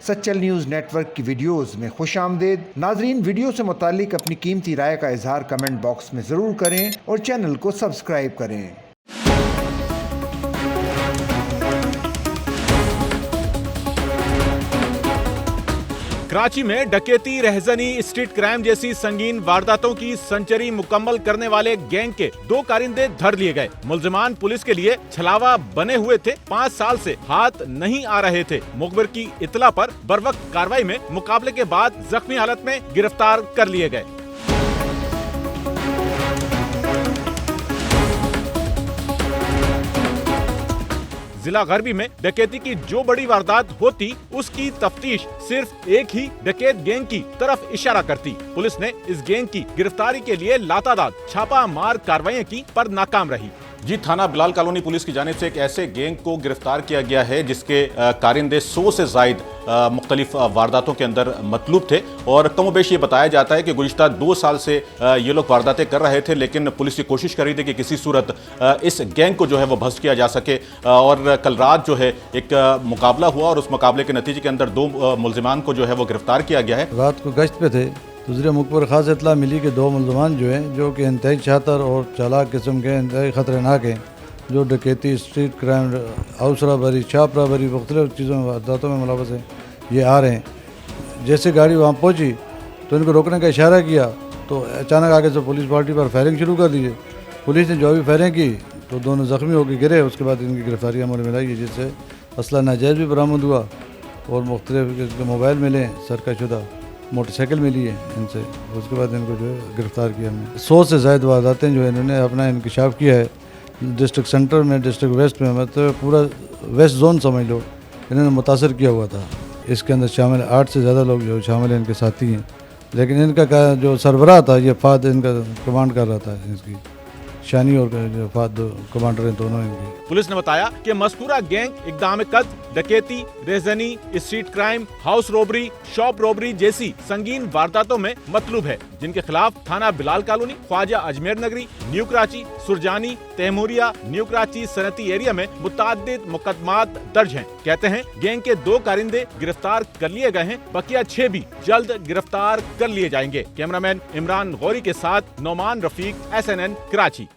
Sachal news network की videos में खुशामदीद। नाजरीन, वीडियो से मुतालिक अपनी कीमती राय का इजहार कमेंट बॉक्स में ज़रूर करें और चैनल को सब्सक्राइब करें। कराची में डकैती, रहजनी, स्ट्रीट क्राइम जैसी संगीन वारदातों की सेंचुरी मुकम्मल करने वाले गैंग के 2 कारिंदे धर लिए गए। मुलजिमान पुलिस के लिए छलावा बने हुए थे, 5 साल से हाथ नहीं आ रहे थे। मुखबिर की इतला पर बरवक्त कार्रवाई में मुकाबले के बाद जख्मी हालत में गिरफ्तार कर लिए गए। जिला गरबी में डकैती की जो बड़ी वारदात होती, उसकी तफ्तीश सिर्फ एक ही डकैत गैंग की तरफ इशारा करती। पुलिस ने इस गैंग की गिरफ्तारी के लिए लातादार छापा मार कार्रवाई की, पर नाकाम रही। जी, थाना बिलाल कॉलोनी पुलिस की जानिब से एक ऐसे गैंग को गिरफ्तार किया गया है जिसके कारिंदे 100 से जायद मुख्तलिफ वारदातों के अंदर मतलूब थे और कमोबेश ये बताया जाता है कि गुज़िश्ता 2 साल से ये लोग वारदातें कर रहे थे, लेकिन पुलिस की कोशिश कर रही थी कि किसी सूरत इस गैंग को जो है वो ध्वस्त किया जा सके। और कल रात जो है एक मुकाबला हुआ और उस मुकाबले के नतीजे के अंदर 2 मुलजिमान को जो है वो गिरफ्तार किया गया है। रात को गश्त पे थे, दूसरे मुखबिर खास इतला मिली कि 2 मुलजमान जो हैं, जो कि इंतहाई शातिर और चालाक किस्म के, इंतहाई ख़तरनाक हैं, जो डकैती, स्ट्रीट क्राइम, हाउस रॉबरी, छाप रॉबरी, मुख्तलिफ चीज़ों में वारदातों में मुलव्वस हैं, ये आ रहे हैं। जैसे गाड़ी वहाँ पहुँची तो इनको रोकने का इशारा किया तो अचानक आगे से पुलिस पार्टी पर फायरिंग शुरू कर दी। पुलिस ने जो भी फायरिंग की तो दोनों ज़ख्मी होकर गिरे। उसके बाद इनकी गिरफ्तारी अमल में लाई, जिससे असला नाजायज़ भी बरामद हुआ और मुख्तलिफ मोबाइल मिले, सरकाशुदा मोटरसाइकिल मिली है इनसे। उसके बाद इनको जो है गिरफ्तार किया हमने। 100 से ज़ायद वारदातें जो है इन्होंने अपना इंकशाफ किया है डिस्ट्रिक्ट सेंटर में, डिस्ट्रिक्ट वेस्ट में, मतलब पूरा वेस्ट जोन समझ लो इन्होंने मुतासर किया हुआ था। इसके अंदर शामिल 8 से ज़्यादा लोग जो शामिल हैं इनके साथी हैं, लेकिन इनका जो सरबराह था ये फाद इनका कमांड कर रहा था। इसकी शानी और जो फाद कमांडर हैं दोनों इनके। पुलिस ने बताया कि मज़कूरा गैंग इक़दाम कद, डकैती, रेज़नी, street crime, house robbery, shop robbery जैसी संगीन वारदातों में मतलूब है, जिनके खिलाफ थाना Bilal colony, Khwaja Ajmer Nagri, new Karachi, Surjani, Taimuria, new Karachi सनती एरिया में मुतअद्दिद मुकदमात दर्ज हैं। कहते हैं गैंग के 2 कारिंदे गिरफ्तार कर लिए गए हैं, बकिया 6 भी जल्द गिरफ्तार कर लिए जाएंगे। कैमरामैन इमरान गौरी के साथ नौमान रफीक, SNN कराची।